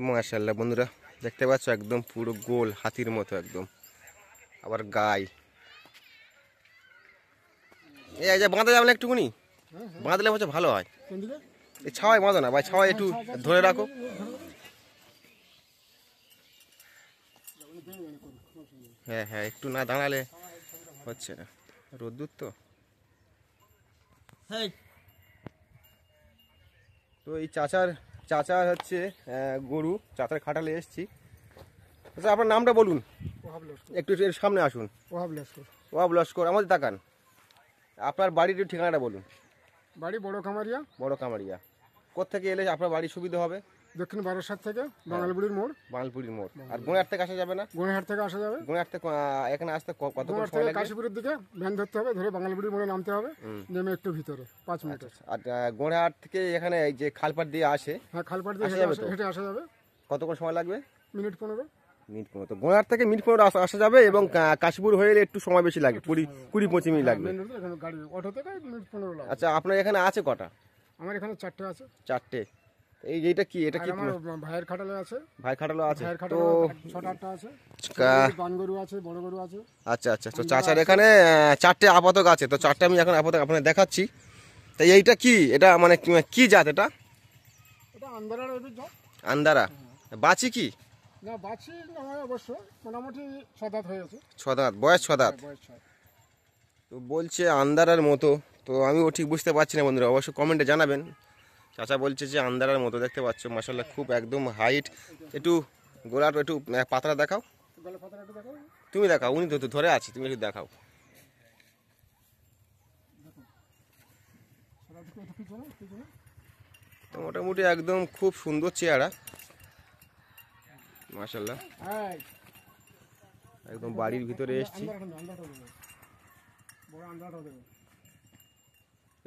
মাশাআল্লাহ বন্ধুরা দেখতে পাচ্ছ একদম পুরো গোল হাতির মতো একদম, আবার গাই। এই যে বাঁধা যাবে না একটুকুনি, বাঁধলে হচ্ছে ভালো হয়। এই ছাওয়াই বাঁধো না ভাই, ছাওয়াই একটু ধরে রাখো। হ্যাঁ হ্যাঁ, একটু না দাঁড়ালে হচ্ছে না, রোদ্দুর তো। তো এই চাচার হচ্ছে গরু, চাচার খাটালে এসছি। আচ্ছা আপনার নামটা বলুন একটু, এর সামনে আসুন। ওয়াব লস্কর, আমাদের তাকান। আপনার বাড়ির ঠিকানাটা বলুন। বাড়ি বড় কামারিয়া। বড় কামারিয়া। কোত্থেকে এলে আপনার বাড়ি সুবিধা হবে? দক্ষিণ বারাসাত থেকে বাঙালপুরির মোড়। বাঙালপুরির মোড়। আর গোঁয়ার থেকে আসা যাবে না? গোঁয়াহাট থেকে আসা যাবে। গোঁয়াহাট থেকে এখানে আসতে কত সময় লাগে? কাশীপুরের দিকে ভ্যান ধরতে হবে, ধরে বাঙালপুরির মোড়ে নামতে হবে, নেমে একটু ভিতরে 5 মিনিট। আর গোঁয়াহাট থেকে এখানে এই যে খালপাট দিয়ে আসে? হ্যাঁ, খালপাট দিয়ে হেঁটে আসা যাবে। কতক্ষণ সময় লাগবে? মিনিট 15। মিনিট 15। তো গোঁয়াহাট থেকে মিনিট 15 আসা যাবে, এবং কাশীপুর হয়ে একটু সময় বেশি লাগে, 20-25 মিনিট লাগবে। গাড়ি অটো থেকে মিনিট 15 লাগে। আচ্ছা আপনার এখানে আছে কটা? আমার এখানে 4টে আছে। 4টে। এইটা কি? এটা কি আমার ভাইয়ের খাটালে আছে। ভাই খাটালো আছে তো 6-8টা আছে। বান গরু আছে, বড় গরু আছে। আচ্ছা আচ্ছা, তো চাচার এখানে 4টে আপাতক আছে। তো 4টে আমি এখন আপাতক আপনাদের দেখাচ্ছি। তাই এইটা কি? এটা মানে কি জাত? এটা আন্দারার জাত। আন্দারা। বাছি কি? না, বাছি নয় অবশ্য, মোটামুটি 6 দাঁত হয়েছে। 6 দাঁত, বয়স 6 দাঁত। তো বলছে আন্দারার মতো, তো আমিও ঠিক বুঝতে পারছি না বন্ধুরা, অবশ্য কমেন্টে জানাবেন। চাচা বলছে যে আন্দারার মতো, দেখতে পাচ্ছ মাশাআল্লাহ খুব একদম হাইট। একটু গোলাটা একটু পাতলা দেখাও। তুমি দেখাও, উনি তো ধরে আছে, তুমি একটু দেখাও। তো মোটামুটি একদম খুব সুন্দর চেহারা মাশাআল্লাহ। একদম বাড়ির ভিতরে এসেছি।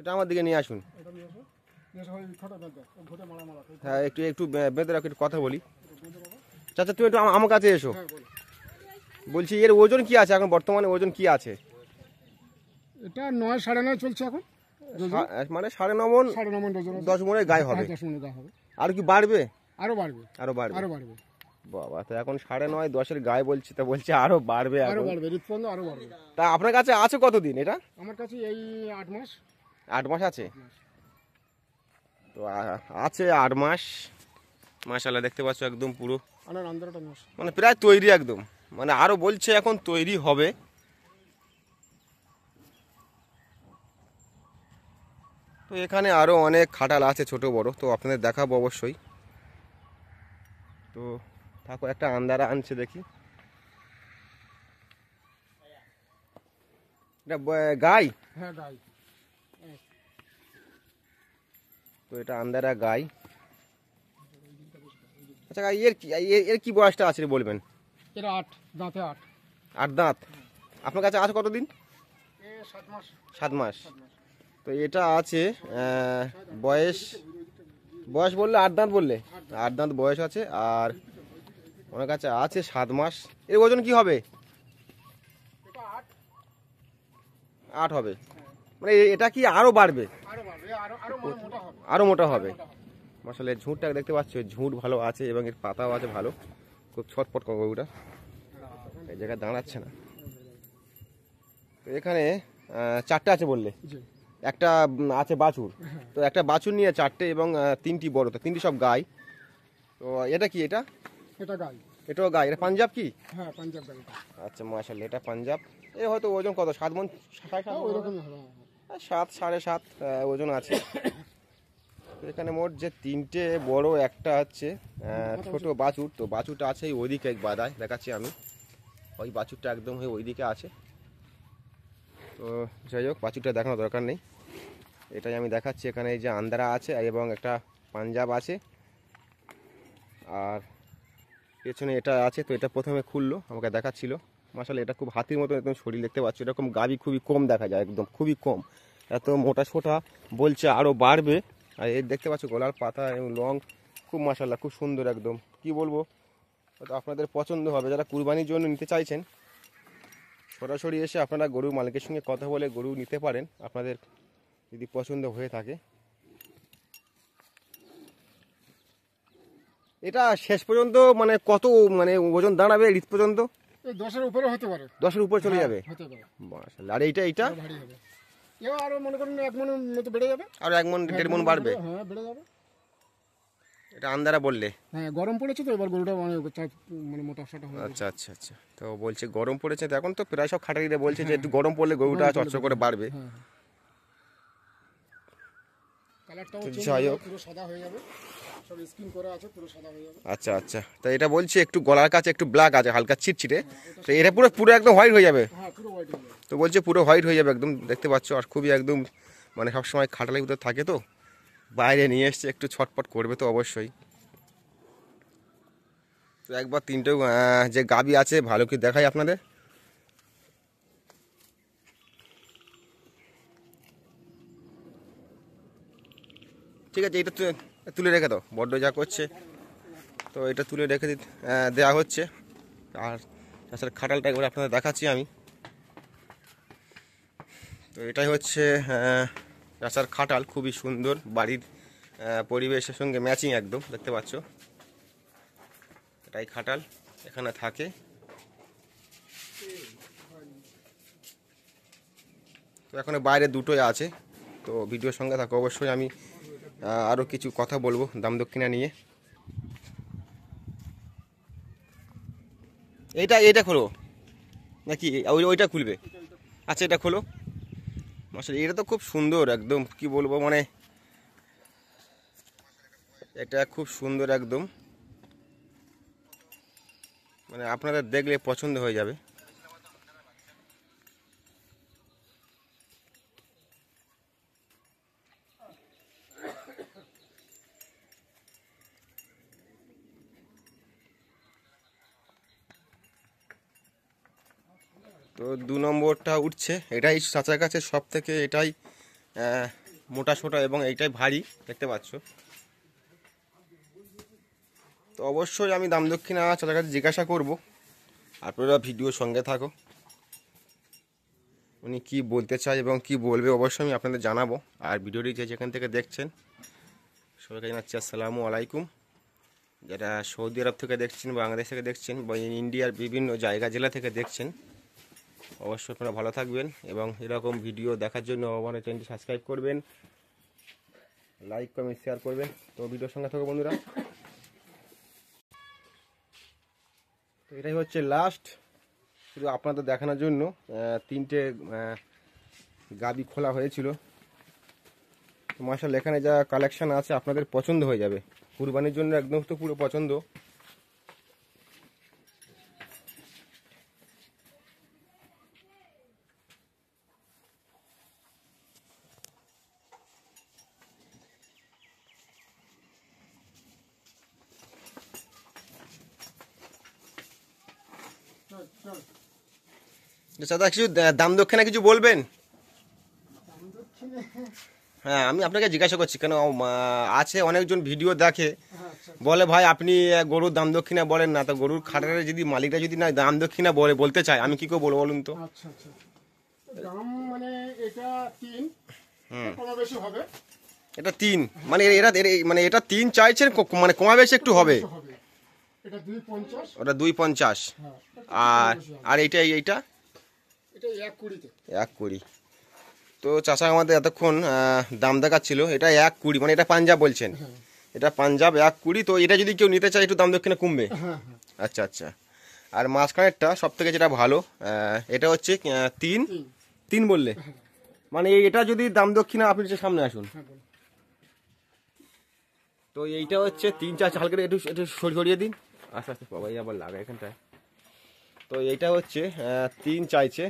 এটা আমার দিকে নিয়ে আসুন। হ্যাঁ, একটু একটু বেঁধে রাখো, একটু কথা বলি। চাচা তুমি একটু আমার কাছে এসো। বলছি এর ওজন কি আছে এখন, বর্তমানে ওজন কি আছে? এটা 9 9.5 চলছে এখন। মানে 9.5 মণ, 10 মণের গায়ে হবে। আর কি বাড়বে? আরো বাড়বে। আরো বাড়বে। বাবা, তো এখন 9.5 10-এর গায়ে বলছি, তা বলছে আরো বাড়বে। আরো বাড়বে, আরো বাড়বে। তা আপনার কাছে আছে কতদিন এটা? আমার কাছে এই 8 মাস। 8 মাস আছে। তো আছে 8 মাস মাশাআল্লাহ, দেখতে পাচ্ছ একদম পুরো মানে প্রায় তৈরি একদম, মানে আরো বলছে এখন তৈরি হবে। তো এখানে আরো অনেক খাটাল আছে ছোট বড়, তো আপনাদের দেখাবো অবশ্যই। তো থাকো, একটা আন্দারা আনছে দেখি। এটা গাই? হ্যাঁ, গাই। তো এটা আন্দারা গাই। আচ্ছা, এর কি বয়সটা আছে বলবেন? এটা 8 দাঁতে। 8 দাঁত। আপনার কাছে আছে কতদিন? 7 মাস। 7 মাস। তো এটা আছে বয়স বললে 8 দাঁত বললে, 8 দাঁত বয়স আছে। আর ওনার কাছে আছে 7 মাস। এর ওজন কি হবে? 8 হবে। মানে এটা কি আরো বাড়বে? আরো মোটা হবে। আসলে ঝুঁটটা দেখতে পাচ্ছ, ঝুঁট ভালো আছে এবং এর পাতাও আছে ভালো, খুব ছটফট গরুটা, এই জায়গায় দাঁড়াচ্ছে না। তো এখানে 4টে আছে বললে, একটা আছে বাছুর। তো একটা বাছুর নিয়ে 4টে, এবং 3টি বড়, তো 3টি সব গাই। তো এটা কি? এটা গাই। এটাও গাই। এটা পাঞ্জাব কি? হ্যাঁ, পাঞ্জাব গাই। আচ্ছা মাশাআল্লাহ, এটা পাঞ্জাব। এ হয়তো ওজন কত, 7 মণ, 7 7.5 ওজন আছে। এখানে মোট যে 3টে বড়, একটা হচ্ছে ছোট বাছুর। তো বাছুরটা আছে ওইদিকে এক বাদায়, দেখাচ্ছি আমি। ওই বাছুরটা একদম হয়ে ওইদিকে আছে। তো যাই হোক, বাছুরটা দেখানোর দরকার নেই, এটাই আমি দেখাচ্ছি। এখানে এই যে আন্দারা আছে এবং একটা পাঞ্জাব আছে, আর পেছনে এটা আছে। তো এটা প্রথমে খুললো, আমাকে দেখাচ্ছিল মাশাআল্লাহ এটা খুব হাতির মতো একদম শরীর দেখতে পাচ্ছ, এরকম গাভী খুবই কম দেখা যায়, একদম খুবই কম। এত মোটা সোটা বলছে আরও বাড়বে। আর এর দেখতে পাচ্ছ গলার পাতা এবং লং খুব মাশাআল্লাহ খুব সুন্দর একদম, কি বলবো, তো আপনাদের পছন্দ হবে। যারা কুরবানির জন্য নিতে চাইছেন সরাসরি এসে আপনারা গরুর মালিকের সঙ্গে কথা বলে গরু নিতে পারেন, আপনাদের যদি পছন্দ হয়ে থাকে। এটা শেষ পর্যন্ত মানে কত মানে ওজন দাঁড়াবে ঈদ পর্যন্ত? এই 10-এর উপরে হতে পারে। 10-এর উপর চলে যাবে? হতে পারে। মাশাআল্লাহ। আর এইটা ভারী হবে। এও আরো মনে করেন 1 মণ মতো বেড়ে যাবে। আর 1 মণ 1.5 মণ বাড়বে? হ্যাঁ বেড়ে যাবে। এটা আন্দারা বললে? হ্যাঁ গরম পড়েছে তো এবার গরুটা মানে মোটা সাটা হয়ে আচ্ছা আচ্ছা আচ্ছা। তো বলছে গরম পড়েছে, তো এখন তো প্রায় সব খাটারিরা বলছে যে একটু গরম পড়লে গরুটা চচ্চর করে বাড়বে। হ্যাঁ কালারটাও যাই হোক, পুরো সাদা হয়ে যাবে, সব স্কিন করা আছে, পুরো সাদা হয়ে যাবে। আচ্ছা আচ্ছা। তো এটা বলছে একটু গলার কাছে একটু ব্ল্যাক আছে, হালকা ছিটছিটে, তো এটা পুরো পুরো একদম হোয়াইট হয়ে যাবে? হ্যাঁ পুরো হোয়াইট হয়ে যাবে। তো বলছে পুরো হোয়াইট হয়ে যাবে একদম, দেখতে পাচ্ছ। আর খুবই একদম মানে সবসময় খাটালের ভিতরে থাকে, তো বাইরে নিয়ে এসছে একটু ছটপট করবে তো অবশ্যই। তো একবার তিনটে যে গাবি আছে ভালো কি দেখাই আপনাদের। ঠিক আছে, এটা তুলে রেখে দাও, বড্ড যা করছে। তো এটা তুলে রেখে দেওয়া হচ্ছে। আর তাছাড়া খাটালটা একবার আপনাদের দেখাচ্ছি আমি। তো এটাই হচ্ছে রাস্তার খাটাল, খুবই সুন্দর, বাড়ির পরিবেশের সঙ্গে ম্যাচিং একদম, দেখতে পাচ্ছ। এটাই খাটাল, এখানে থাকে। তো এখন বাইরে দুটোই আছে। তো ভিডিওর সঙ্গে থাকো অবশ্যই, আমি আরও কিছু কথা বলবো দাম দক্ষিণা নিয়ে। এইটা খোলো নাকি ওইটা খুলবে? আচ্ছা এটা খোলো। মাশাআল্লাহ এটা তো খুব সুন্দর একদম, কি বলবো, মানে এটা খুব সুন্দর একদম, মানে আপনাদের দেখলে পছন্দ হয়ে যাবে। তো 2 নম্বরটা উঠছে, এটাই চাচার কাছে সব থেকে এটাই মোটা সোটা এবং এইটাই ভারী, দেখতে পাচ্ছ। তো অবশ্যই আমি দাম দক্ষিণা চাচার কাছে জিজ্ঞাসা করব, আপনারা ভিডিওর সঙ্গে থাকো, উনি কি বলতে চায় এবং কি বলবে অবশ্যই আমি আপনাদের জানাবো। আর ভিডিওটি যে যেখান থেকে দেখছেন সবাইকে জানাচ্ছি আসসালামু আলাইকুম। যারা সৌদি আরব থেকে দেখছেন, বাংলাদেশ থেকে দেখছেন, বা ইন্ডিয়ার বিভিন্ন জায়গা জেলা থেকে দেখছেন, অবশ্যই আপনারা ভালো থাকবেন এবং এরকম ভিডিও দেখার জন্য আমার চ্যানেলটি সাবস্ক্রাইব করবেন, লাইক কমেন্ট শেয়ার করবেন। তো ভিডিওর সঙ্গে থাকো বন্ধুরা। তো এটাই হচ্ছে লাস্ট, শুধু আপনাদের দেখানোর জন্য 3টে গাবি খোলা হয়েছিল। মাশাআল্লাহ এখানে যা কালেকশন আছে আপনাদের পছন্দ হয়ে যাবে, কুরবানির জন্য একদম তো পুরো পছন্দ। দাদা কিছু দাম দক্ষিণা কিছু বলবেন? হ্যাঁ আমি আপনাকে জিজ্ঞাসা করছি, কেন আছে অনেকজন ভিডিও দেখে, বলে ভাই আপনি গরুর দাম দক্ষিণা বলেন না। তো গরুর খাটারের যদি মালিকরা যদি না দাম দক্ষিণা বলতে চায়, আমি কি করে বলবো বলুন তো? আচ্ছা আচ্ছা, দাম মানে এটা 3 কম বেশি হবে। এটা 3 মানে মানে এটা 3 চাইছেন, মানে কমা বেশি একটু হবে। এটা 250, ওটা 250। হ্যাঁ আর এইটা এটা 120 তে 120। তো চাচা আমাদের এতক্ষণ দাম দেখাচ্ছিল, এটা 120 মানে এটা পাঞ্জাব বলছেন, এটা পাঞ্জাব 120। তো এটা যদি কেউ নিতে চায় একটু দাম দক্ষিণা কমবে? হ্যাঁ। আচ্ছা আচ্ছা। আর মাঝখানেরটা সব থেকে যেটা ভালো, এটা হচ্ছে 3 বললে, মানে এটা যদি দাম দক্ষিণা, আপনি সামনে আসুন। তো এইটা হচ্ছে 3 চাইছে, হালকা একটু একটু সরিয়ে দিন, আস্তে আস্তে বাবাই আবার লাগা এখানটায়। তো এইটা হচ্ছে 3 চাইছে।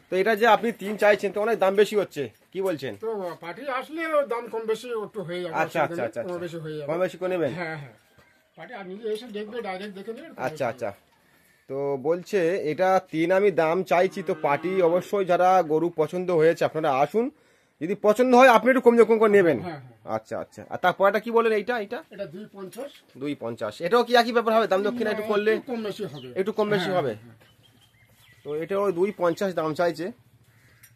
তো এটা যে আপনি 3 চাইছেন তো অনেক দাম বেশি হচ্ছে, কি বলছেন? তো পার্টি আসলে দাম কম বেশি একটু হয়ে যাবে। আচ্ছা আচ্ছা আচ্ছা, কম বেশি হয়ে যাবে, কম বেশি করে নেবেন? হ্যাঁ পার্টি আর নিজে এসে দেখবে, ডাইরেক্ট দেখে নেবেন। আচ্ছা আচ্ছা। তো বলছে এটা 3 আমি দাম চাইছি, তো পার্টি অবশ্যই যারা গরু পছন্দ হয়েছে আপনারা আসুন, যদি পছন্দ হয় আপনি একটু কম করে নেবেন। হ্যাঁ, আচ্ছা আচ্ছা, আর তারপরটা কি বলেন এইটা? এটা 250, 250, এটাও কি একই ব্যাপার হবে? দাম দক্ষিণা একটু করলে একটু কম বেশি হবে। একটু কম বেশি হবে। তো এটাও 250 দাম চাইছে।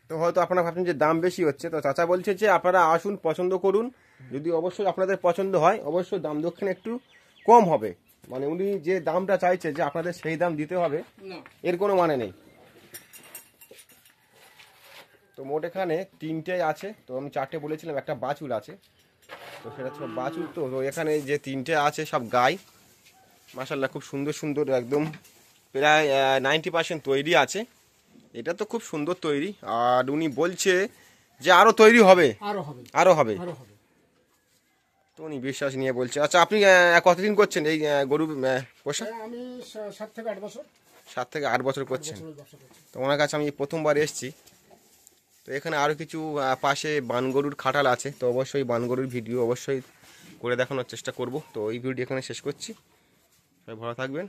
তো হয়তো আপনারা ভাবছেন যে দাম বেশি হচ্ছে, তো চাচা বলছে যে আপনারা আসুন, পছন্দ করুন, যদি অবশ্যই আপনাদের পছন্দ হয় অবশ্যই দাম দক্ষিণ একটু কম হবে। মানে উনি যে দামটা চাইছে যে আপনাদের সেই দাম দিতে হবে, না, এর কোনো মানে নেই। তো মোট এখানে 3টে আছে, তো আমি 4টে বলেছিলাম, একটা বাছুর আছে, তো সেটা সব বাছুর। তো এখানে যে 3টে আছে সব গাই, মাশাল্লাহ খুব সুন্দর সুন্দর, একদম প্রায় 90% তৈরি আছে। এটা তো খুব সুন্দর তৈরি, আর উনি বলছে যে আরো তৈরি হবে, আরো হবে, আরো হবে। আরো হবে। তো উনি বিশ্বাস নিয়ে বলছে। আচ্ছা, আপনি কতদিন করছেন এই গরু পোষা? আমি 7 থেকে 8 বছর 7 থেকে 8 বছর করছেন। বছরের ব্যবসা করছি। তো ওনার কাছে আমি প্রথমবার এসেছি। তো এখানে আরও কিছু পাশে বানগরুর খাটাল আছে, তো অবশ্যই বানগরুর ভিডিও অবশ্যই করে দেখানোর চেষ্টা করব। তো এই ভিডিও এখানে শেষ করছি, সবাই ভালো থাকবেন।